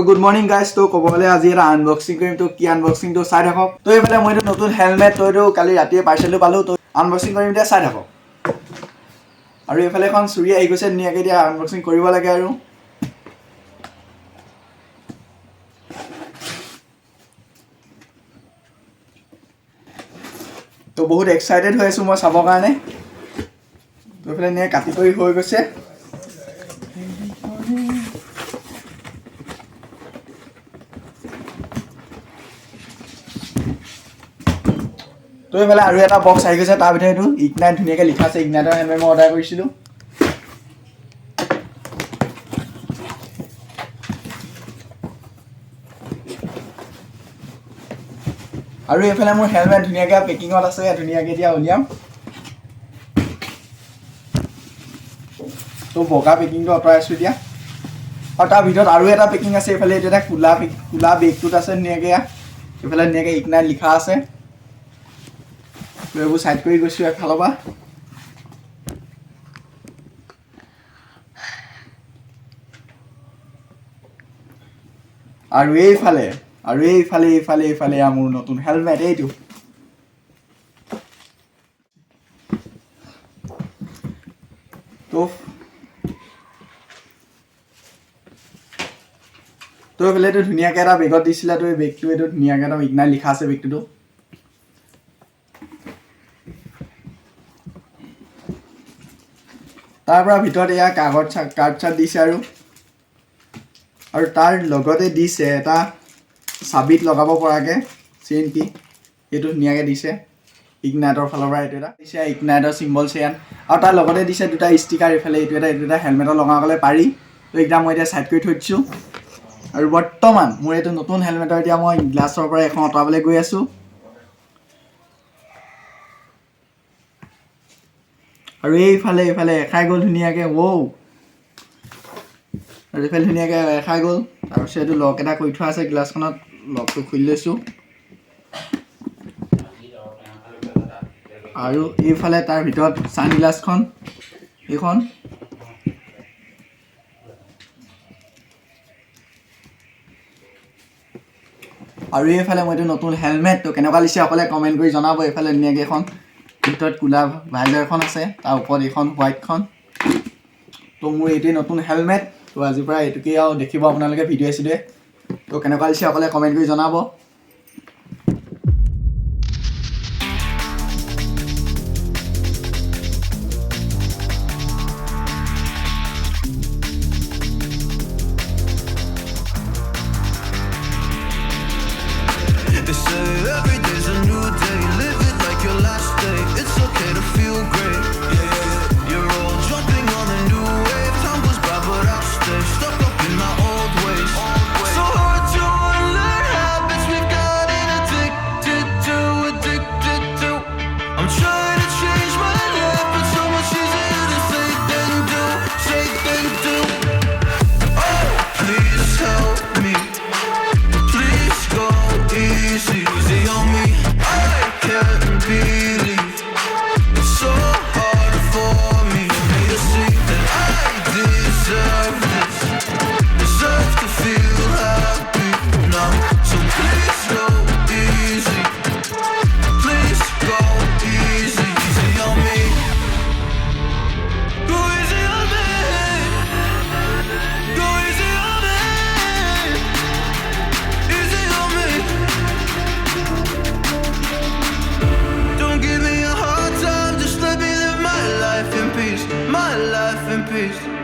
good morning guys. তো কবলে আজি এটা আনবক্সিং কৰিম তো কি আনবক্সিং তো চাই থাকক তো এফালে মই এটা নতুন হেলমেট তো কালি ৰাতিয়ে পাৰ্চেল পালো তো আনবক্সিং কৰিম দিয়া চাই থাকক আৰু এফালে এখন চুৰি আহি গৈছে নিয়াকে দিয়া আনবক্সিং কৰিব লাগে আৰু তো বহুত এক্সাইটেড হৈ আছো মই চাবৰ কাৰণে তো এফালে নিয়া কাটি কৰি হৈ গৈছে তো এফালে আৰু এটা বক্স আহি গৈছে তাৰ ভিতৰত ইগনাইট ধুনীয়াকৈ লিখা আছে ইগনাইটৰ হেলমেট মই অৰ্ডাৰ কৰিছিলোঁ আৰু এফালে মোৰ হেলমেট ধুনীয়াকৈ পেকিঙত আছে ধুনীয়াকৈ এতিয়া উলিয়াম তো বগা পেকিংটো আঁতৰাইছোঁ এতিয়া আৰু তাৰ ভিতৰত আৰু এটা পেকিং আছে এফালে এইটো এটা কোলা বেগটোত আছে ধুনীয়াকৈ এফালে ধুনীয়াকৈ ইগনাইট লিখা আছে এইবোৰ সাইড কৰি গৈছো এফালৰ পৰা আৰু এইফালে মোৰ নতুন হেলমেট এইটো তো এইফালে এইটো ধুনীয়াকৈ এটা বেগত দিছিলে তো এই বেগটো এইটো ধুনীয়াকৈ এটা ইগনাইট লিখা আছে বেগটো তাৰ পৰা ভিতৰত এয়া কাৰ্ড দিছে আৰু তাৰ লগতে দিছে এটা চাবিত লগাব পৰাকৈ চেইন কি এইটো ধুনীয়াকৈ দিছে ইগনাইটৰ ফালৰ পৰা এইটো এটা দিছে ইগনাইটৰ চিম্বল চেইন আৰু তাৰ লগতে দিছে দুটা ষ্টিকাৰ এইফালে এইটো এটা হেলমেটত লগাবলৈ পাৰি তো একদম মই এতিয়া চাইড কৰি থৈ দিছোঁ আৰু বৰ্তমান মোৰ এইটো নতুন হেলমেটৰ এতিয়া মই গ্লাছৰ পৰা এখন আঁতৰাবলৈ গৈ আছোঁ আৰু এইফালে এখাই গ'ল ধুনীয়াকৈ আৰু এইফালে ধুনীয়াকৈ এখাই গ'ল তাৰপিছত এইটো লক এটা কৰি থোৱা আছে গ্লাছখনত লকটো খুলি লৈছোঁ আৰু এইফালে তাৰ ভিতৰত ছানগ্লাছখন এইখন আৰু এইফালে মই এইটো নতুন হেলমেট তো কেনেকুৱা লাগিছে সকলোৱে কমেণ্ট কৰি জনাব এইফালে ধুনীয়াকৈ এখন ভিতৰত কোলা ভাইজাৰখন আছে তাৰ ওপৰত এইখন হোৱাইটখন তো মোৰ এইটোৱে নতুন হেলমেট তো আজিৰ পৰা এইটোকেই আৰু দেখিব আপোনালোকে ভিডিঅ' চিডিঅ'য়ে তো কেনেকুৱা লাগিছে সকলোৱে কমেণ্ট কৰি জনাব They say every day's a new day. Live it like your last day. It's okay to feel great. You're all jumping on a new wave. Time goes by, but I'll stay stuck up in my old ways. So hard to unlearn habits we've gotten addicted to. I'm trying to change my life, but so much easier to say than do. Oh, please help me. Please go easy on me. I can't believe it's so hard for me to see that I deserve this. Deserve to feel happy now. So please go easy. Please go easy on me. Go easy on me. Go easy on me. Easy on me. Don't give me a hard time, just let me live my life in peace. My life in peace.